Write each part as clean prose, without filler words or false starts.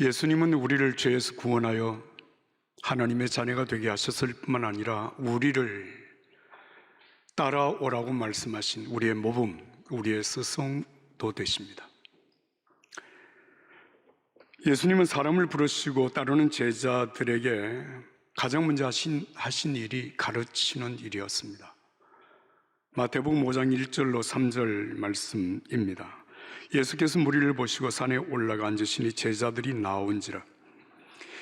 예수님은 우리를 죄에서 구원하여 하나님의 자녀가 되게 하셨을 뿐만 아니라 우리를 따라오라고 말씀하신 우리의 모범, 우리의 스승도 되십니다. 예수님은 사람을 부르시고 따르는 제자들에게 가장 먼저 하신 일이 가르치는 일이었습니다. 마태복음 5장 1절로 3절 말씀입니다. 예수께서 무리를 보시고 산에 올라가 앉으시니 제자들이 나온지라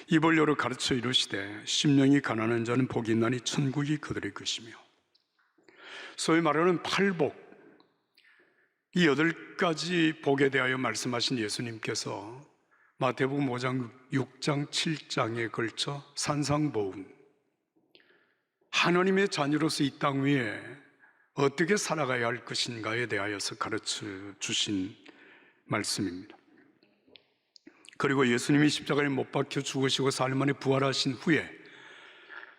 입을 열어 가르쳐 이르시되 심령이 가난한 자는 복이 있나니 천국이 그들의 것이며, 소위 말하는 팔복, 이 8가지 복에 대하여 말씀하신 예수님께서 마태복음 5장, 6장, 7장에 걸쳐 산상보훈, 하나님의 자녀로서 이 땅 위에 어떻게 살아가야 할 것인가에 대하여서 가르쳐 주신 말씀입니다. 그리고 예수님이 십자가에 못 박혀 죽으시고 사흘 만에 부활하신 후에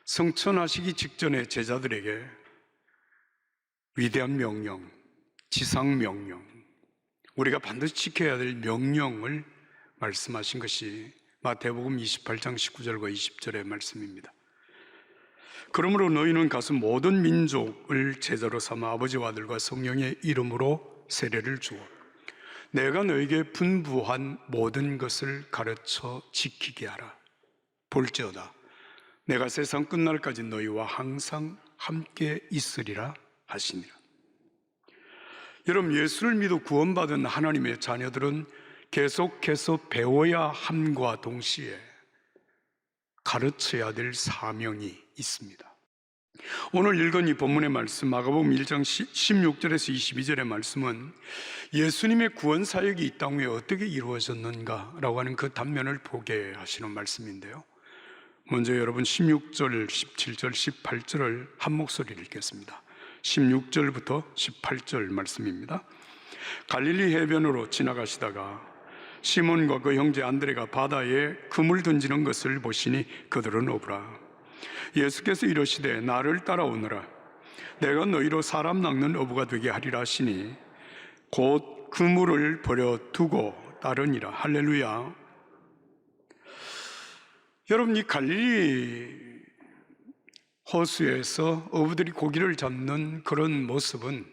성천하시기 직전에 제자들에게 위대한 명령, 지상 명령, 우리가 반드시 지켜야 될 명령을 말씀하신 것이 마태복음 28장 19절과 20절의 말씀입니다. 그러므로 너희는 가서 모든 민족을 제자로 삼아 아버지와 아들과 성령의 이름으로 세례를 주어 내가 너에게 분부한 모든 것을 가르쳐 지키게 하라. 볼지어다 내가 세상 끝날까지 너희와 항상 함께 있으리라 하시니라. 여러분, 예수를 믿어 구원받은 하나님의 자녀들은 계속해서 배워야 함과 동시에 가르쳐야 될 사명이 있습니다. 오늘 읽은 이 본문의 말씀 마가복음 1장 16절에서 22절의 말씀은 예수님의 구원 사역이 이 땅 위에 어떻게 이루어졌는가라고 하는 그 단면을 보게 하시는 말씀인데요, 먼저 여러분 16절, 17절, 18절을 한 목소리로 읽겠습니다. 16절부터 18절 말씀입니다. 갈릴리 해변으로 지나가시다가 시몬과 그 형제 안드레가 바다에 그물 던지는 것을 보시니 그들은 오부라. 예수께서 이르시되 나를 따라오너라. 내가 너희로 사람 낚는 어부가 되게 하리라 하시니 곧 그물을 버려두고 따르니라. 할렐루야. 여러분, 이 갈릴리 호수에서 어부들이 고기를 잡는 그런 모습은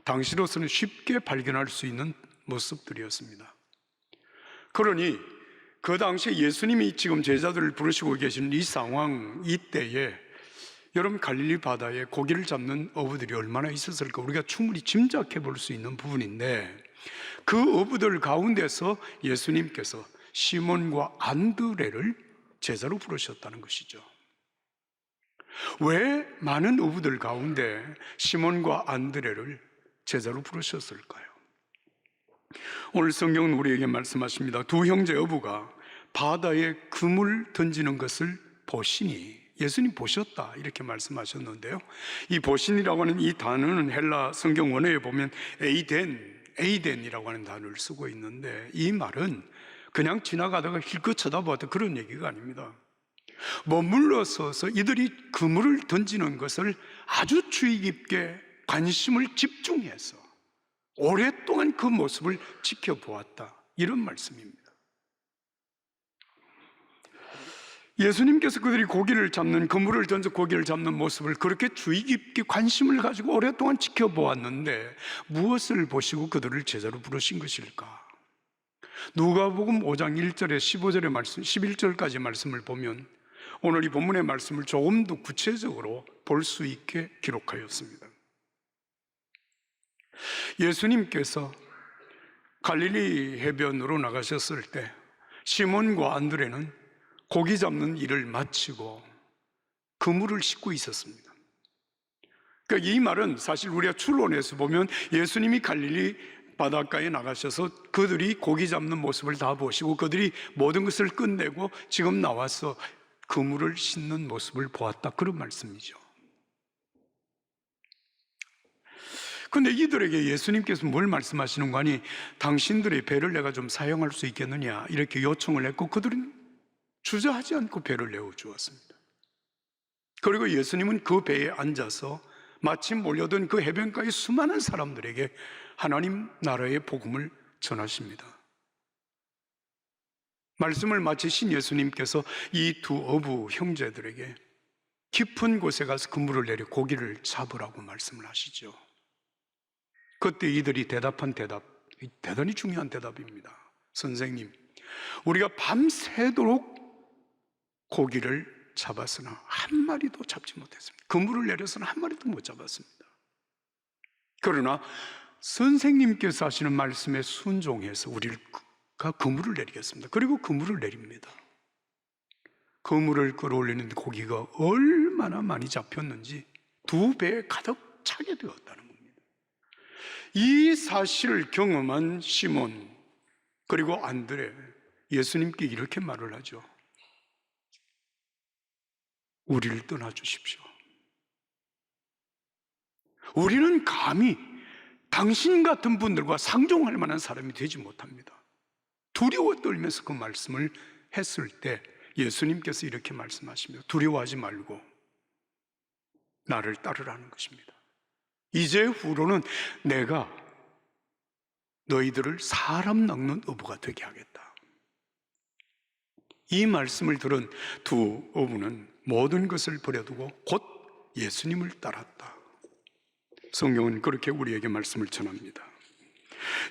당시로서는 쉽게 발견할 수 있는 모습들이었습니다. 그러니 그 당시에 예수님이 지금 제자들을 부르시고 계시는 이 상황, 이때에 여러분 갈릴리 바다에 고기를 잡는 어부들이 얼마나 있었을까 우리가 충분히 짐작해 볼 수 있는 부분인데, 그 어부들 가운데서 예수님께서 시몬과 안드레를 제자로 부르셨다는 것이죠. 왜 많은 어부들 가운데 시몬과 안드레를 제자로 부르셨을까요? 오늘 성경은 우리에게 말씀하십니다. 두 형제 어부가 바다에 그물 던지는 것을 보시니, 예수님 보셨다 이렇게 말씀하셨는데요, 이 보신이라고 하는 이 단어는 헬라 성경 원어에 보면 에이덴이라고 하는 단어를 쓰고 있는데, 이 말은 그냥 지나가다가 힐끗 쳐다보았다 그런 얘기가 아닙니다. 머물러 서서 이들이 그물을 던지는 것을 아주 주의 깊게 관심을 집중해서 오랫동안 그 모습을 지켜보았다, 이런 말씀입니다. 예수님께서 그들이 고기를 잡는, 그물을 던져 고기를 잡는 모습을 그렇게 주의 깊게 관심을 가지고 오랫동안 지켜보았는데 무엇을 보시고 그들을 제자로 부르신 것일까? 누가복음 5장 1절에 15절의 말씀, 11절까지 말씀을 보면 오늘 이 본문의 말씀을 조금 더 구체적으로 볼 수 있게 기록하였습니다. 예수님께서 갈릴리 해변으로 나가셨을 때 시몬과 안드레는 고기 잡는 일을 마치고 그물을 싣고 있었습니다. 그러니까 이 말은 사실 우리가 추론해서 보면 예수님이 갈릴리 바닷가에 나가셔서 그들이 고기 잡는 모습을 다 보시고 그들이 모든 것을 끝내고 지금 나와서 그물을 싣는 모습을 보았다, 그런 말씀이죠. 근데 이들에게 예수님께서 뭘 말씀하시는 거 아니, 당신들의 배를 내가 좀 사용할 수 있겠느냐 이렇게 요청을 했고 그들은 주저하지 않고 배를 내어주었습니다. 그리고 예수님은 그 배에 앉아서 마침 몰려든 그 해변가의 수많은 사람들에게 하나님 나라의 복음을 전하십니다. 말씀을 마치신 예수님께서 이 두 어부 형제들에게 깊은 곳에 가서 그물을 내려 고기를 잡으라고 말씀을 하시죠. 그때 이들이 대답한 대답, 대단히 중요한 대답입니다. 선생님, 우리가 밤새도록 고기를 잡았으나 한 마리도 잡지 못했습니다. 그물을 내려서는 한 마리도 못 잡았습니다. 그러나 선생님께서 하시는 말씀에 순종해서 우리가 그물을 내리겠습니다. 그리고 그물을 내립니다. 그물을 끌어올리는데 고기가 얼마나 많이 잡혔는지 2배에 가득 차게 되었다는 겁니다. 이 사실을 경험한 시몬 그리고 안드레, 예수님께 이렇게 말을 하죠. 우리를 떠나주십시오. 우리는 감히 당신 같은 분들과 상종할 만한 사람이 되지 못합니다. 두려워 떨면서 그 말씀을 했을 때 예수님께서 이렇게 말씀하시며 두려워하지 말고 나를 따르라는 것입니다. 이제 후로는 내가 너희들을 사람 낚는 어부가 되게 하겠다. 이 말씀을 들은 두 어부는 모든 것을 버려두고 곧 예수님을 따랐다. 성경은 그렇게 우리에게 말씀을 전합니다.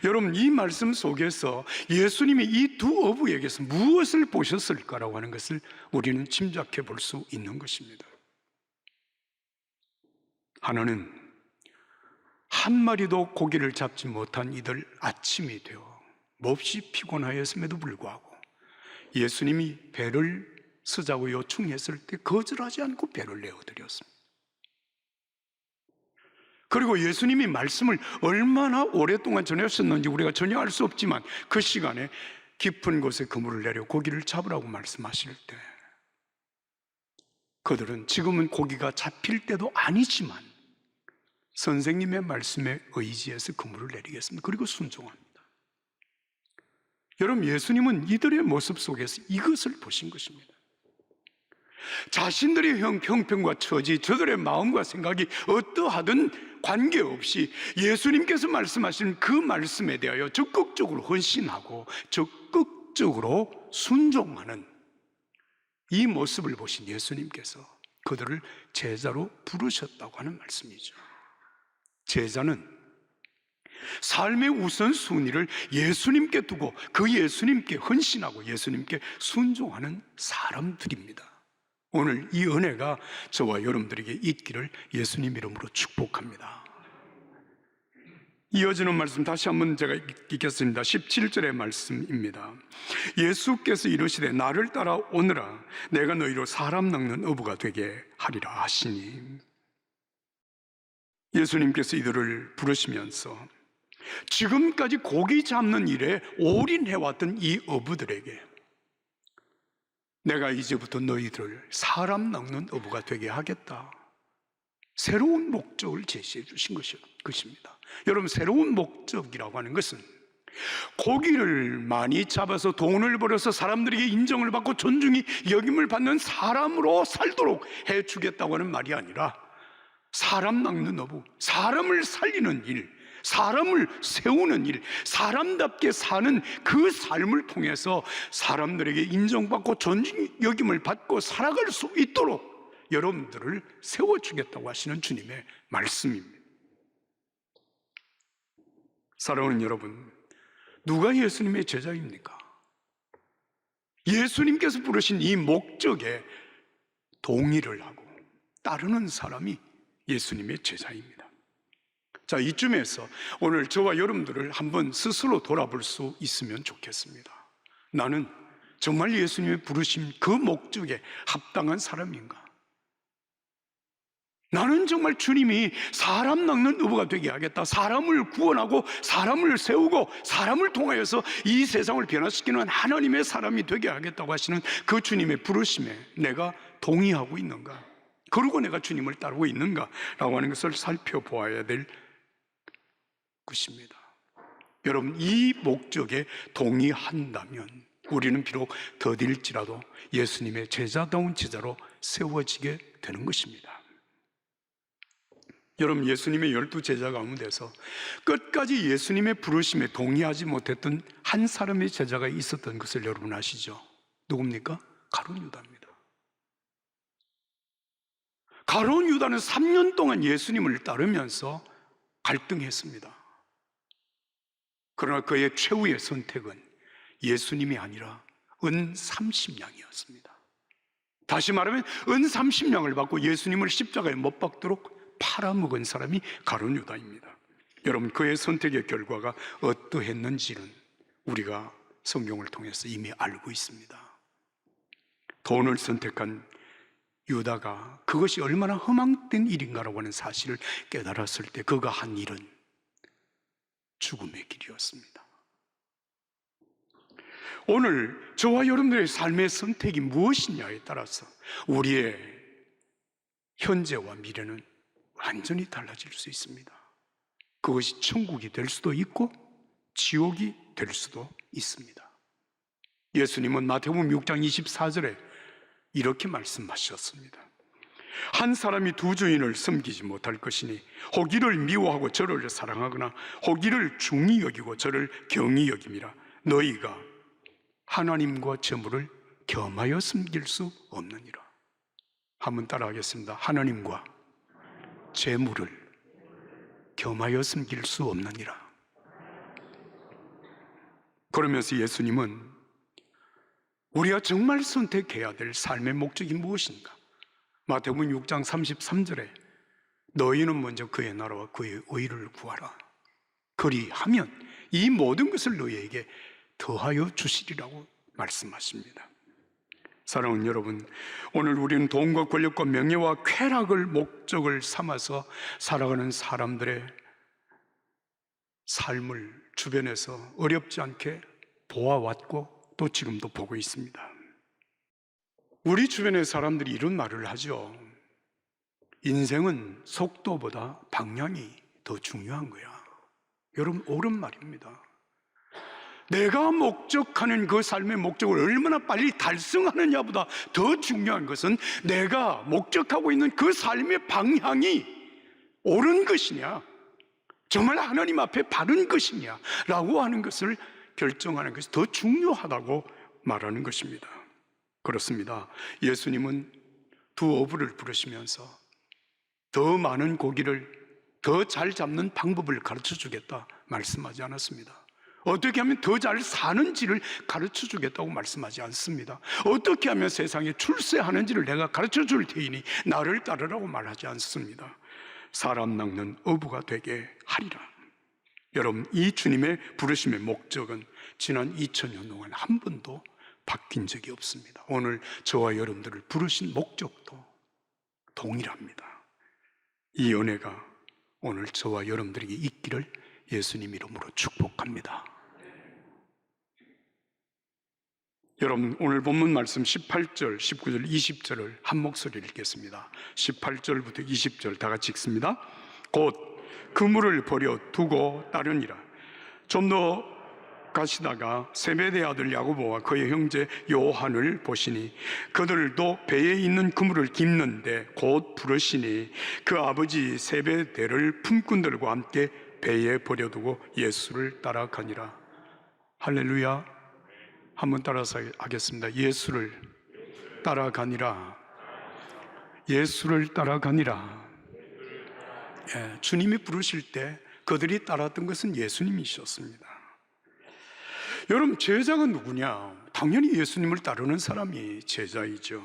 여러분, 이 말씀 속에서 예수님이 이 두 어부에게서 무엇을 보셨을까라고 하는 것을 우리는 짐작해 볼 수 있는 것입니다. 하나는 한 마리도 고기를 잡지 못한 이들 아침이 되어 몹시 피곤하였음에도 불구하고 예수님이 배를 쓰자고 요청했을 때 거절하지 않고 배를 내어드렸습니다. 그리고 예수님이 말씀을 얼마나 오랫동안 전하셨는지 우리가 전혀 알 수 없지만 그 시간에 깊은 곳에 그물을 내려 고기를 잡으라고 말씀하실 때 그들은 지금은 고기가 잡힐 때도 아니지만 선생님의 말씀에 의지해서 그물을 내리겠습니다. 그리고 순종합니다. 여러분, 예수님은 이들의 모습 속에서 이것을 보신 것입니다. 자신들의 형편과 처지, 저들의 마음과 생각이 어떠하든 관계없이 예수님께서 말씀하신 그 말씀에 대하여 적극적으로 헌신하고 적극적으로 순종하는 이 모습을 보신 예수님께서 그들을 제자로 부르셨다고 하는 말씀이죠. 제자는 삶의 우선순위를 예수님께 두고 그 예수님께 헌신하고 예수님께 순종하는 사람들입니다. 오늘 이 은혜가 저와 여러분들에게 있기를 예수님 이름으로 축복합니다. 이어지는 말씀 다시 한번 제가 읽겠습니다. 17절의 말씀입니다. 예수께서 이르시되 나를 따라오너라 내가 너희로 사람 낚는 어부가 되게 하리라 하시니, 예수님께서 이들을 부르시면서 지금까지 고기 잡는 일에 올인해왔던 이 어부들에게 내가 이제부터 너희들을 사람 낚는 어부가 되게 하겠다, 새로운 목적을 제시해 주신 것입니다. 여러분, 새로운 목적이라고 하는 것은 고기를 많이 잡아서 돈을 벌어서 사람들에게 인정을 받고 존중이 여김을 받는 사람으로 살도록 해주겠다고 하는 말이 아니라 사람 낚는 어부, 사람을 살리는 일, 사람을 세우는 일, 사람답게 사는 그 삶을 통해서 사람들에게 인정받고 존중 여김을 받고 살아갈 수 있도록 여러분들을 세워주겠다고 하시는 주님의 말씀입니다. 사랑하는 여러분, 누가 예수님의 제자입니까? 예수님께서 부르신 이 목적에 동의를 하고 따르는 사람이 예수님의 제자입니다. 자, 이쯤에서 오늘 저와 여러분들을 한번 스스로 돌아볼 수 있으면 좋겠습니다. 나는 정말 예수님의 부르심 그 목적에 합당한 사람인가? 나는 정말 주님이 사람 낚는 어부가 되게 하겠다, 사람을 구원하고 사람을 세우고 사람을 통하여서 이 세상을 변화시키는 하나님의 사람이 되게 하겠다고 하시는 그 주님의 부르심에 내가 동의하고 있는가? 그리고 내가 주님을 따르고 있는가? 라고 하는 것을 살펴보아야 될 것입니다. 여러분, 이 목적에 동의한다면 우리는 비록 더딜지라도 예수님의 제자다운 제자로 세워지게 되는 것입니다. 여러분, 예수님의 12제자 가운데서 끝까지 예수님의 부르심에 동의하지 못했던 한 사람의 제자가 있었던 것을 여러분 아시죠? 누굽니까? 가룟 유다입니다. 가룟 유다는 3년 동안 예수님을 따르면서 갈등했습니다. 그러나 그의 최후의 선택은 예수님이 아니라 은 30냥이었습니다. 다시 말하면 은 30냥을 받고 예수님을 십자가에 못 박도록 팔아먹은 사람이 가룟 유다입니다. 여러분, 그의 선택의 결과가 어떠했는지는 우리가 성경을 통해서 이미 알고 있습니다. 돈을 선택한 유다가 그것이 얼마나 흠앙된 일인가라고 하는 사실을 깨달았을 때 그가 한 일은 죽음의 길이었습니다. 오늘 저와 여러분들의 삶의 선택이 무엇이냐에 따라서 우리의 현재와 미래는 완전히 달라질 수 있습니다. 그것이 천국이 될 수도 있고 지옥이 될 수도 있습니다. 예수님은 마태복음 6장 24절에 이렇게 말씀하셨습니다. 한 사람이 두 주인을 섬기지 못할 것이니 혹 이를 미워하고 저를 사랑하거나 혹 이를 중히 여기고 저를 경히 여김이라. 너희가 하나님과 재물을 겸하여 섬길 수 없느니라. 한번 따라하겠습니다. 하나님과 재물을 겸하여 섬길 수 없느니라. 그러면서 예수님은 우리가 정말 선택해야 될 삶의 목적이 무엇인가? 마태복음 6장 33절에 너희는 먼저 그의 나라와 그의 의를 구하라. 그리하면 이 모든 것을 너희에게 더하여 주시리라고 말씀하십니다. 사랑하는 여러분, 오늘 우리는 돈과 권력과 명예와 쾌락을 목적을 삼아서 살아가는 사람들의 삶을 주변에서 어렵지 않게 보아왔고 또 지금도 보고 있습니다. 우리 주변의 사람들이 이런 말을 하죠. 인생은 속도보다 방향이 더 중요한 거야. 여러분, 옳은 말입니다. 내가 목적하는 그 삶의 목적을 얼마나 빨리 달성하느냐보다 더 중요한 것은 내가 목적하고 있는 그 삶의 방향이 옳은 것이냐, 정말 하나님 앞에 바른 것이냐 라고 하는 것을 결정하는 것이 더 중요하다고 말하는 것입니다. 그렇습니다. 예수님은 두 어부를 부르시면서 더 많은 고기를 더 잘 잡는 방법을 가르쳐 주겠다 말씀하지 않았습니다. 어떻게 하면 더 잘 사는지를 가르쳐 주겠다고 말씀하지 않습니다. 어떻게 하면 세상에 출세하는지를 내가 가르쳐 줄 테이니 나를 따르라고 말하지 않습니다. 사람 낚는 어부가 되게 하리라. 여러분, 이 주님의 부르심의 목적은 지난 2000년 동안 한 번도 바뀐 적이 없습니다. 오늘 저와 여러분들을 부르신 목적도 동일합니다. 이 은혜가 오늘 저와 여러분들에게 있기를 예수님 이름으로 축복합니다. 여러분, 오늘 본문 말씀 18절, 19절, 20절을 한 목소리로 읽겠습니다. 18절부터 20절 다 같이 읽습니다. 곧 그물을 버려 두고 따르니라. 좀 더 가시다가 세베대 아들 야고보와 그의 형제 요한을 보시니 그들도 배에 있는 그물을 깁는데 곧 부르시니 그 아버지 세베대를 품꾼들과 함께 배에 버려두고 예수를 따라가니라. 할렐루야. 한번 따라서 하겠습니다. 예수를 따라가니라. 예수를 따라가니라. 주님이 부르실 때 그들이 따랐던 것은 예수님이셨습니다. 여러분, 제자가 누구냐? 당연히 예수님을 따르는 사람이 제자이죠.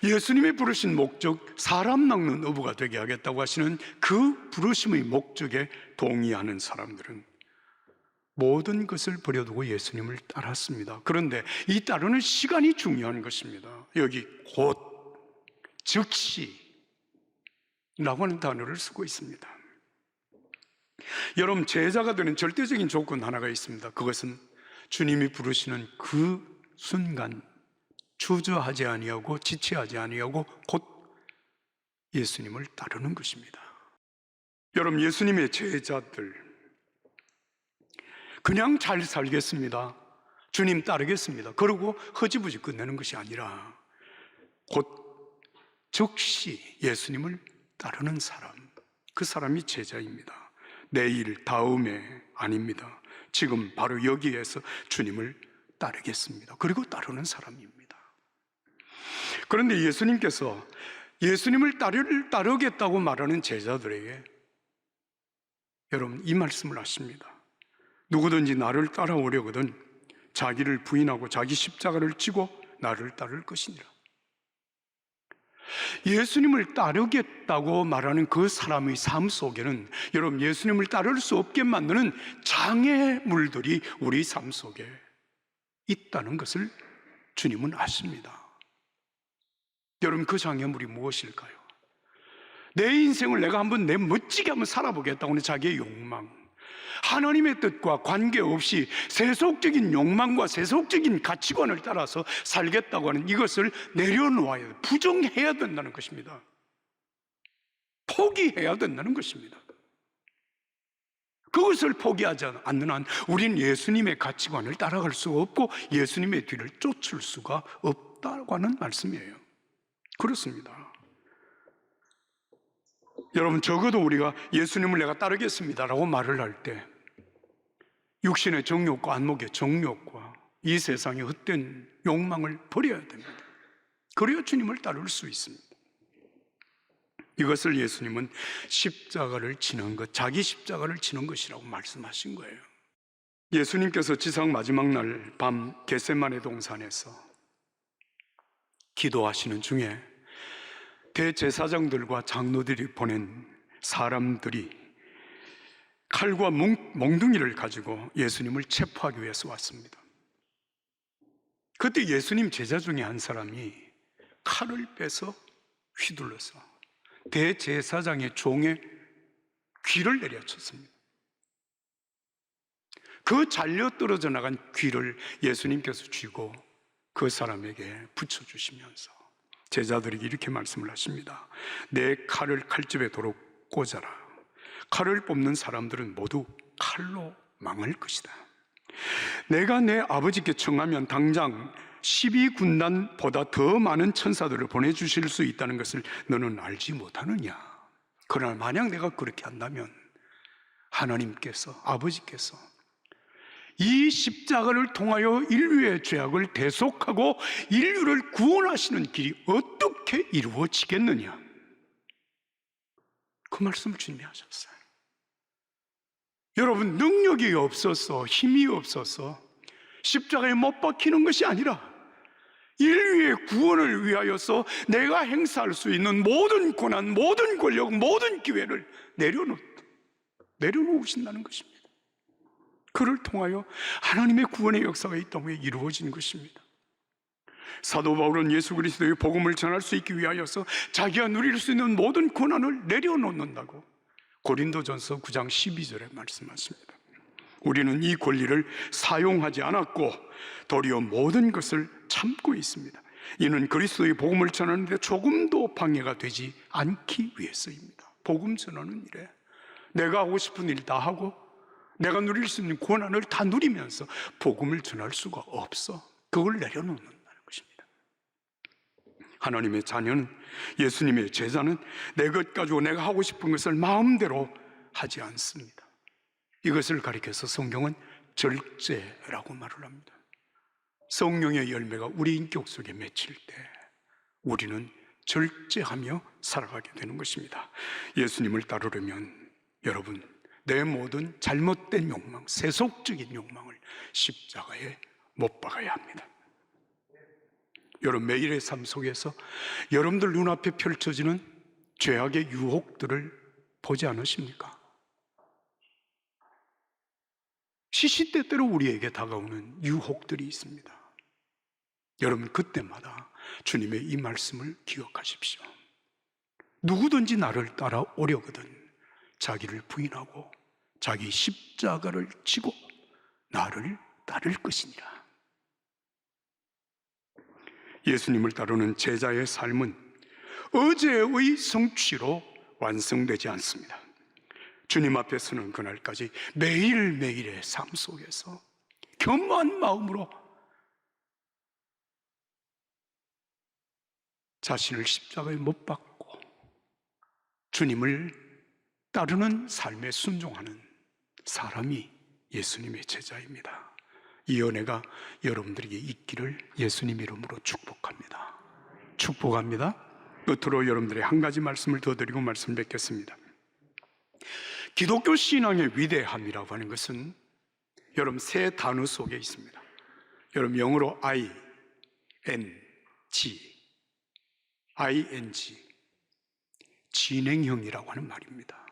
예수님이 부르신 목적, 사람 낚는 어부가 되게 하겠다고 하시는 그 부르심의 목적에 동의하는 사람들은 모든 것을 버려두고 예수님을 따랐습니다. 그런데 이 따르는 시간이 중요한 것입니다. 여기 곧, 즉시 라고 하는 단어를 쓰고 있습니다. 여러분, 제자가 되는 절대적인 조건 하나가 있습니다. 그것은 주님이 부르시는 그 순간 주저하지 아니하고 지체하지 아니하고 곧 예수님을 따르는 것입니다. 여러분, 예수님의 제자들 그냥 잘 살겠습니다, 주님 따르겠습니다, 그러고 허지부지 끝내는 것이 아니라 곧 즉시 예수님을 따르는 사람, 그 사람이 제자입니다. 내일, 다음에 아닙니다. 지금 바로 여기에서 주님을 따르겠습니다. 그리고 따르는 사람입니다. 그런데 예수님께서 예수님을 따르겠다고 말하는 제자들에게 여러분 이 말씀을 하십니다. 누구든지 나를 따라오려거든 자기를 부인하고 자기 십자가를 지고 나를 따를 것이니라. 예수님을 따르겠다고 말하는 그 사람의 삶 속에는 여러분 예수님을 따를 수 없게 만드는 장애물들이 우리 삶 속에 있다는 것을 주님은 아십니다. 여러분 그 장애물이 무엇일까요? 내 인생을 내가 한번 내 멋지게 한번 살아보겠다고 하는 자기의 욕망, 하나님의 뜻과 관계없이 세속적인 욕망과 세속적인 가치관을 따라서 살겠다고 하는 이것을 내려놓아야 돼. 부정해야 된다는 것입니다. 포기해야 된다는 것입니다. 그것을 포기하지 않는 한 우리는 예수님의 가치관을 따라갈 수가 없고 예수님의 뒤를 쫓을 수가 없다고 하는 말씀이에요. 그렇습니다. 여러분 적어도 우리가 예수님을 내가 따르겠습니다라고 말을 할 때 육신의 정욕과 안목의 정욕과 이 세상의 헛된 욕망을 버려야 됩니다. 그래야 주님을 따를 수 있습니다. 이것을 예수님은 십자가를 지는 것, 자기 십자가를 지는 것이라고 말씀하신 거예요. 예수님께서 지상 마지막 날 밤 겟세마네 동산에서 기도하시는 중에 대제사장들과 장로들이 보낸 사람들이 칼과 몽둥이를 가지고 예수님을 체포하기 위해서 왔습니다. 그때 예수님 제자 중에 한 사람이 칼을 빼서 휘둘러서 대제사장의 종의 귀를 내려쳤습니다. 그 잘려 떨어져 나간 귀를 예수님께서 쥐고 그 사람에게 붙여주시면서 제자들에게 이렇게 말씀을 하십니다. 내 칼을 칼집에 도로 꽂아라. 칼을 뽑는 사람들은 모두 칼로 망할 것이다. 내가 내 아버지께 청하면 당장 12군단보다 더 많은 천사들을 보내주실 수 있다는 것을 너는 알지 못하느냐. 그러나 만약 내가 그렇게 한다면 하나님께서, 아버지께서 이 십자가를 통하여 인류의 죄악을 대속하고 인류를 구원하시는 길이 어떻게 이루어지겠느냐. 그 말씀을 주님이 하셨어요. 여러분 능력이 없어서 힘이 없어서 십자가에 못 박히는 것이 아니라 인류의 구원을 위하여서 내가 행사할 수 있는 모든 권한, 모든 권력, 모든 기회를 내려놓으신다는 것입니다. 그를 통하여 하나님의 구원의 역사가 이 땅에 이루어진 것입니다. 사도 바울은 예수 그리스도의 복음을 전할 수 있기 위하여서 자기가 누릴 수 있는 모든 권한을 내려놓는다고 고린도전서 9장 12절에 말씀하십니다. 우리는 이 권리를 사용하지 않았고 도리어 모든 것을 참고 있습니다. 이는 그리스도의 복음을 전하는데 조금도 방해가 되지 않기 위해서입니다. 복음 전하는 일에 내가 하고 싶은 일 다 하고 내가 누릴 수 있는 권한을 다 누리면서 복음을 전할 수가 없어. 그걸 내려놓는다는 것입니다. 하나님의 자녀는, 예수님의 제자는 내 것 가지고 내가 하고 싶은 것을 마음대로 하지 않습니다. 이것을 가리켜서 성경은 절제라고 말을 합니다. 성령의 열매가 우리 인격 속에 맺힐 때 우리는 절제하며 살아가게 되는 것입니다. 예수님을 따르려면 여러분 내 모든 잘못된 욕망, 세속적인 욕망을 십자가에 못 박아야 합니다. 여러분 매일의 삶 속에서 여러분들 눈앞에 펼쳐지는 죄악의 유혹들을 보지 않으십니까? 시시때때로 우리에게 다가오는 유혹들이 있습니다. 여러분 그때마다 주님의 이 말씀을 기억하십시오. 누구든지 나를 따라오려거든 자기를 부인하고 자기 십자가를 지고 나를 따를 것이니라. 예수님을 따르는 제자의 삶은 어제의 성취로 완성되지 않습니다. 주님 앞에 서는 그날까지 매일매일의 삶 속에서 겸허한 마음으로 자신을 십자가에 못 박고 주님을 따르는 삶에 순종하는 사람이 예수님의 제자입니다. 이 은혜가 여러분들에게 있기를 예수님 이름으로 축복합니다. 축복합니다. 끝으로 여러분들의 한 가지 말씀을 더 드리고 말씀 뵙겠습니다. 기독교 신앙의 위대함이라고 하는 것은 여러분 세 단어 속에 있습니다. 여러분 영어로 ING 진행형이라고 하는 말입니다.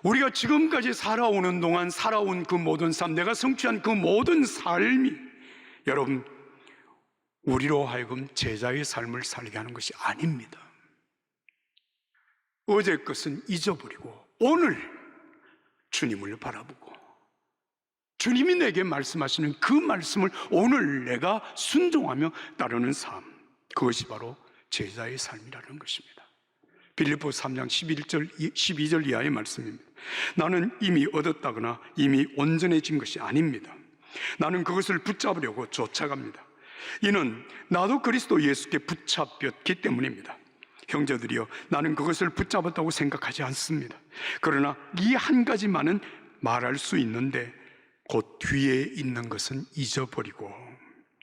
우리가 지금까지 살아오는 동안 살아온 그 모든 삶, 내가 성취한 그 모든 삶이 여러분 우리로 하여금 제자의 삶을 살게 하는 것이 아닙니다. 어제 것은 잊어버리고 오늘 주님을 바라보고 주님이 내게 말씀하시는 그 말씀을 오늘 내가 순종하며 따르는 삶, 그것이 바로 제자의 삶이라는 것입니다. 빌립보 3장 12절 이하의 말씀입니다. 나는 이미 얻었다거나 이미 온전해진 것이 아닙니다. 나는 그것을 붙잡으려고 쫓아갑니다. 이는 나도 그리스도 예수께 붙잡혔기 때문입니다. 형제들이여, 나는 그것을 붙잡았다고 생각하지 않습니다. 그러나 이 한 가지만은 말할 수 있는데 곧 뒤에 있는 것은 잊어버리고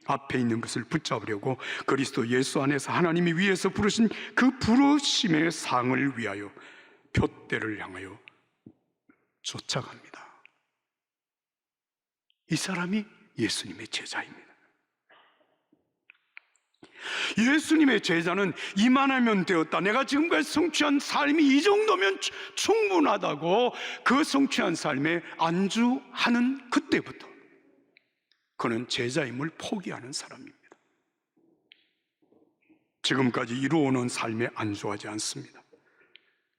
앞에 있는 것을 붙잡으려고 그리스도 예수 안에서 하나님이 위에서 부르신 그 부르심의 상을 위하여 표대를 향하여 쫓아갑니다. 이 사람이 예수님의 제자입니다. 예수님의 제자는 이만하면 되었다, 내가 지금까지 성취한 삶이 이 정도면 충분하다고 그 성취한 삶에 안주하는 그때부터 그는 제자임을 포기하는 사람입니다. 지금까지 이루어오는 삶에 안주하지 않습니다.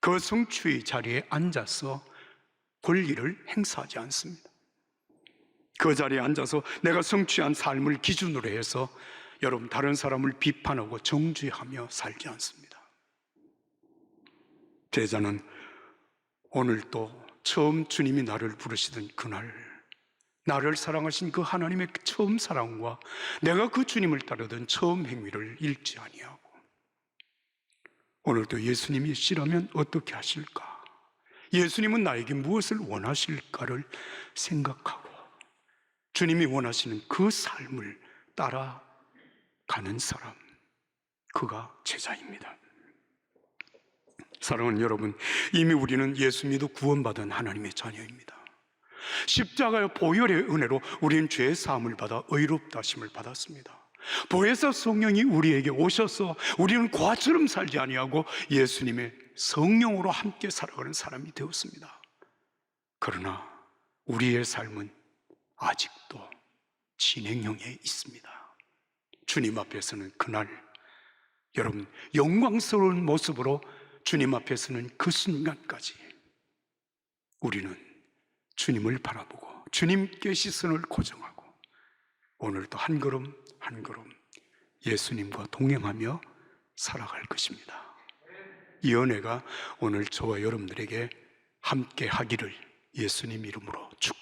그 성취의 자리에 앉아서 권리를 행사하지 않습니다. 그 자리에 앉아서 내가 성취한 삶을 기준으로 해서 여러분 다른 사람을 비판하고 정죄하며 살지 않습니다. 제자는 오늘 또 처음 주님이 나를 부르시던 그날, 나를 사랑하신 그 하나님의 처음 사랑과 내가 그 주님을 따르던 처음 행위를 잃지 아니하고 오늘도 예수님이시라면 어떻게 하실까? 예수님은 나에게 무엇을 원하실까를 생각하고 주님이 원하시는 그 삶을 따라가는 사람, 그가 제자입니다. 사랑하는 여러분, 이미 우리는 예수 믿어 구원받은 하나님의 자녀입니다. 십자가의 보혈의 은혜로 우리는 죄 사함을 받아 의롭다 하심을 받았습니다. 보혜사 성령이 우리에게 오셔서 우리는 과처럼 살지 아니하고 예수님의 성령으로 함께 살아가는 사람이 되었습니다. 그러나 우리의 삶은 아직도 진행형에 있습니다. 주님 앞에서는 그날 여러분 영광스러운 모습으로 주님 앞에서는 그 순간까지 우리는 주님을 바라보고 주님께 시선을 고정하고 오늘도 한 걸음 한 걸음 예수님과 동행하며 살아갈 것입니다. 이 은혜가 오늘 저와 여러분들에게 함께 하기를 예수님 이름으로 축복합니다.